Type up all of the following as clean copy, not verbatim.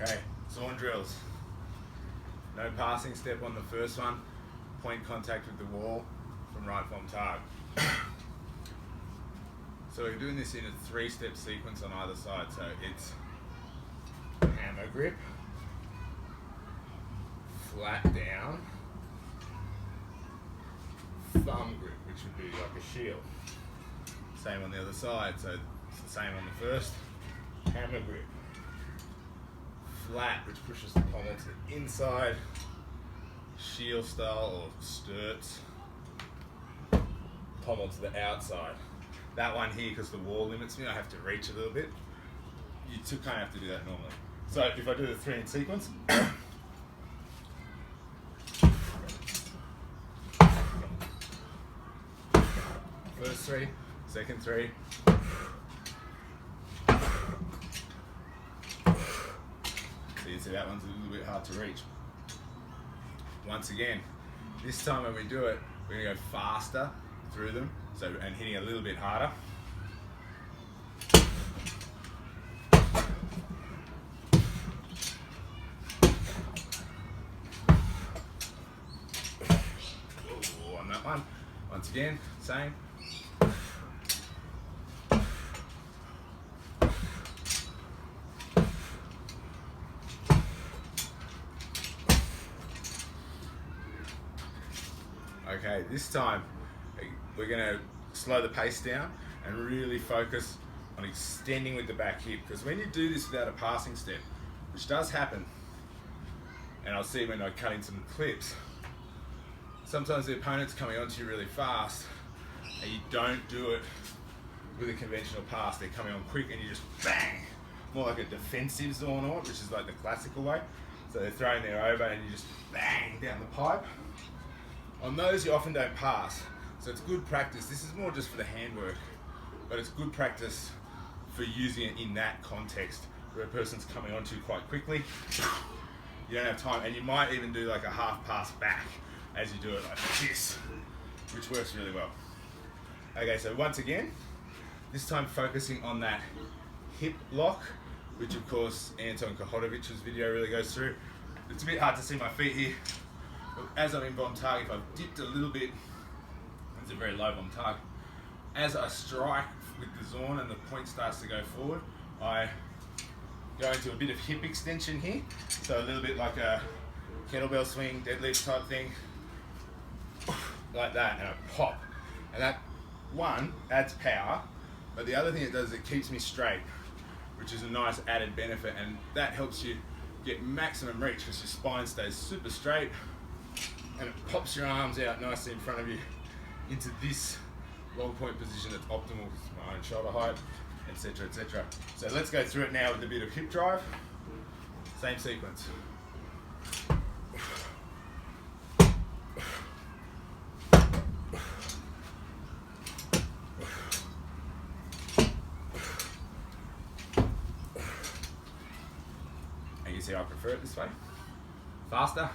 Okay, Zorn drills. No passing step on the first one. Point contact with the wall from right Vom Tag. So we're doing this in a 3-step sequence on either side. So it's hammer grip, flat down, thumb grip, which would be like a shield. Same on the other side, so it's the same on the first. Hammer grip, flat, which pushes the pommel to the inside, shield style or sturts, pommel to the outside. That one here, because the wall limits me, I have to reach a little bit. You kind of have to do that normally. So if I do the 3 in sequence, first 3, second 3. So you see that one's a little bit hard to reach. Once again, this time when we do it, we're going to go faster through them, and hitting a little bit harder. Ooh, on that one. Once again, same. Okay, this time we're going to slow the pace down and really focus on extending with the back hip, because when you do this without a passing step, which does happen, and I'll see when I cut in some clips, sometimes the opponent's coming onto you really fast and you don't do it with a conventional pass. They're coming on quick and you just bang, more like a defensive Zornort, which is like the classical way. So they're throwing their over and you just bang down the pipe. On those you often don't pass, so it's good practice. This is more just for the handwork, but it's good practice for using it in that context where a person's coming onto you quite quickly. You don't have time, and you might even do like a half pass back as you do it like this, which works really well. Okay, so once again, this time focusing on that hip lock, which of course Anton Kohotovic's video really goes through. It's a bit hard to see my feet here. As I'm in Vom Tag, if I've dipped a little bit, it's a very low Vom Tag. As I strike with the Zorn and the point starts to go forward, I go into a bit of hip extension here. So a little bit like a kettlebell swing, deadlift type thing, like that, and I pop. And that one adds power, but the other thing it does is it keeps me straight, which is a nice added benefit, and that helps you get maximum reach because your spine stays super straight. And it pops your arms out nicely in front of you into this long point position that's optimal with my own shoulder height, etc, etc. So let's go through it now with a bit of hip drive. Same sequence. And you see I prefer it this way. Faster.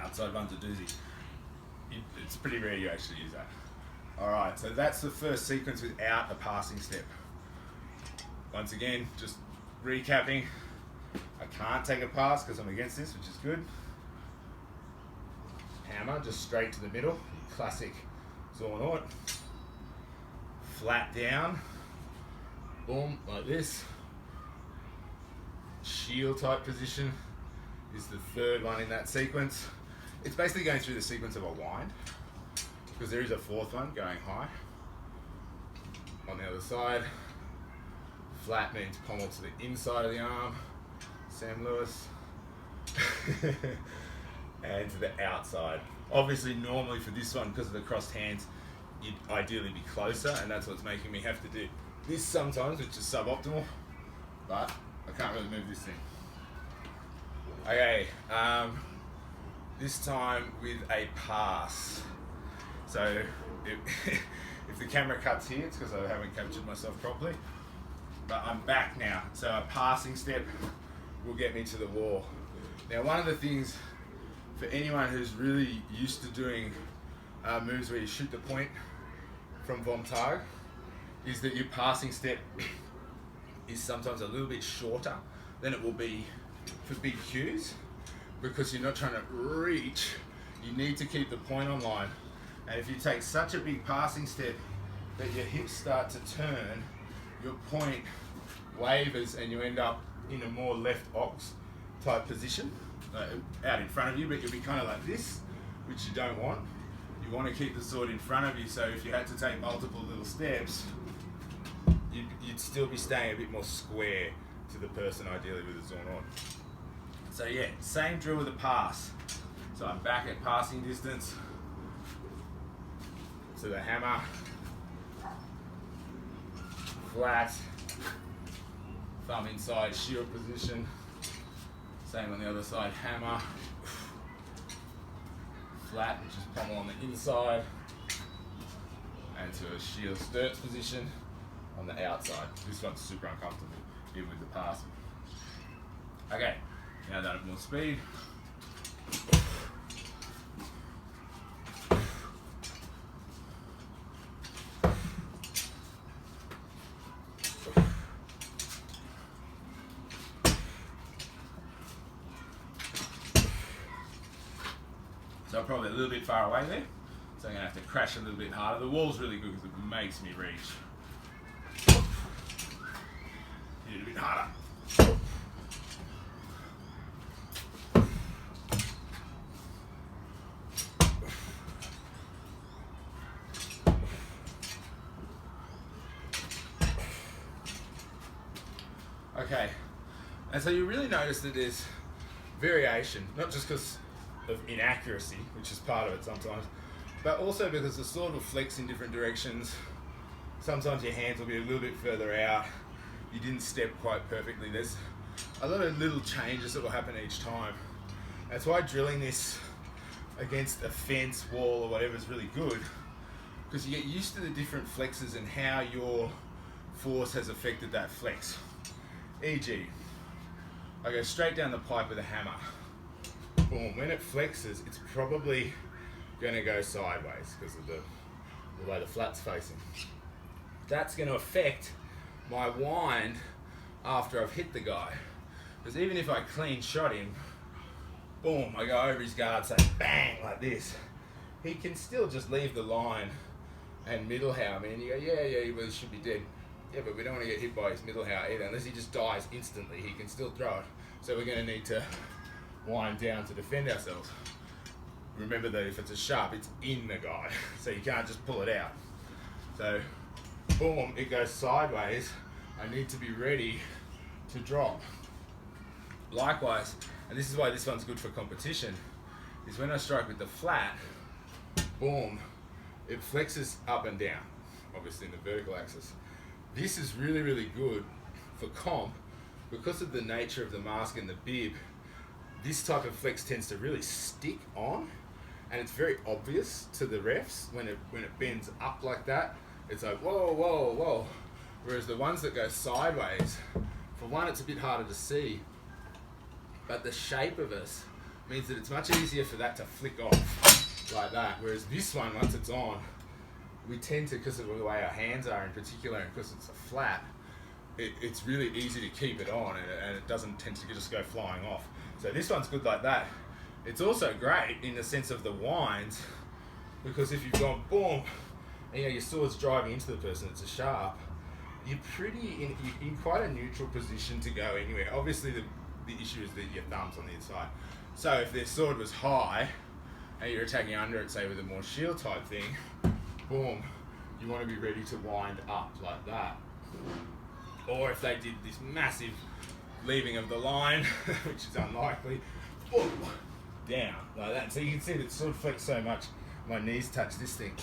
Outside one's a doozy. It's pretty rare you actually use that. Alright, so that's the first sequence without a passing step. Once again, just recapping. I can't take a pass because I'm against this, which is good. Hammer, just straight to the middle. Classic Zornort. Flat down. Boom, like this. Shield type position is the third one in that sequence. It's basically going through the sequence of a wind, because there is a fourth one going high. On the other side, flat means pommel to the inside of the arm, Sam Lewis, and to the outside. Obviously, normally for this one, because of the crossed hands, you'd ideally be closer, and that's what's making me have to do this sometimes, which is suboptimal, but I can't really move this thing. Okay, this time with a pass. So if the camera cuts here, it's because I haven't captured myself properly. But I'm back now. So a passing step will get me to the wall. Now, one of the things for anyone who's really used to doing moves where you shoot the point from Vom Tag, is that your passing step is sometimes a little bit shorter than it will be for big cues, because you're not trying to reach, you need to keep the point on line. And if you take such a big passing step that your hips start to turn, your point wavers and you end up in a more left ox type position out in front of you, but you'll be kind of like this, which you don't want. You want to keep the sword in front of you, so if you had to take multiple little steps, you'd still be staying a bit more square to the person, ideally with a Zornort. So yeah, same drill with the pass. So I'm back at passing distance to the hammer, flat, thumb inside shield position. Same on the other side, hammer, flat, which is pommel on the inside, and to a shield sturt position on the outside. This one's super uncomfortable, even with the pass. Okay, now that at more speed. So I'm probably a little bit far away there, so I'm going to have to crash a little bit harder. The wall's really good because it makes me reach. Hit it a bit harder. Okay, and so you really notice that there's variation, not just because of inaccuracy, which is part of it sometimes, but also because the sword will flex in different directions. Sometimes your hands will be a little bit further out, you didn't step quite perfectly. There's a lot of little changes that will happen each time. That's why drilling this against a fence, wall or whatever is really good, because you get used to the different flexes and how your force has affected that flex. E.g., I go straight down the pipe with a hammer. Boom, when it flexes, it's probably going to go sideways because of the way the flat's facing. That's going to affect my wind after I've hit the guy. Because even if I clean shot him, boom, I go over his guard, say bang, like this, he can still just leave the line and middle how me, and you go, yeah, he really should be dead. Yeah, but we don't want to get hit by his middle how either, unless he just dies instantly, he can still throw it. So we're going to need to wind down to defend ourselves. Remember that if it's a sharp, it's in the guy, so you can't just pull it out. So, boom, it goes sideways. I need to be ready to drop. Likewise, and this is why this one's good for competition, is when I strike with the flat, boom, it flexes up and down, obviously in the vertical axis. This is really, really good for comp because of the nature of the mask and the bib. This type of flex tends to really stick on, and it's very obvious to the refs when it bends up like that. It's like, whoa, whoa, whoa. Whereas the ones that go sideways, for one, it's a bit harder to see, but the shape of us means that it's much easier for that to flick off like that. Whereas this one, once it's on, we tend to, because of the way our hands are in particular, and because it's a flat, it's really easy to keep it on, and it doesn't tend to just go flying off. So this one's good like that. It's also great in the sense of the winds, because if you've gone boom, and your sword's driving into the person, it's a sharp, you're in quite a neutral position to go anywhere. Obviously the issue is that your thumb's on the inside. So if their sword was high, and you're attacking under it, say with a more shield type thing, boom, you want to be ready to wind up like that. Or if they did this massive leaving of the line, which is unlikely, boom, down like that. So you can see that sword flex so much, my knees touch this thing.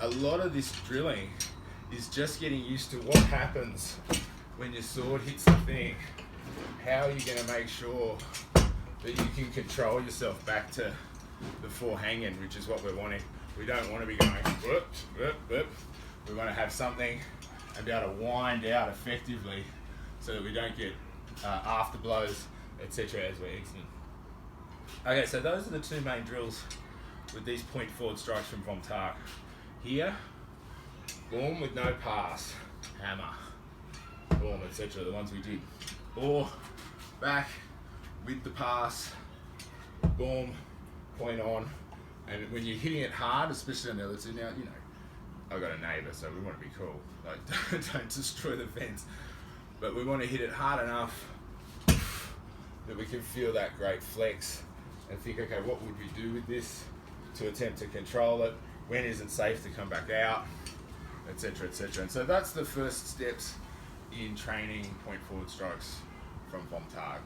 A lot of this drilling is just getting used to what happens when your sword hits the thing. How are you going to make sure that you can control yourself back to the forehanging, which is what we're wanting. We don't want to be going whoop, whoop, whoop. We want to have something and be able to wind out effectively so that we don't get after blows, etc. as we're exiting. Okay, so those are the two main drills with these point forward strikes from Vom Tag. Here, boom with no pass, hammer, boom, etc. The ones we did. Or back with the pass, boom, point on. And when you're hitting it hard, especially on the other two, now, you know, I've got a neighbour, so we want to be cool. Like, don't destroy the fence. But we want to hit it hard enough that we can feel that great flex and think, okay, what would we do with this to attempt to control it? When is it safe to come back out? Etc, etc. And so that's the first steps in training point forward strikes from Vom Tag.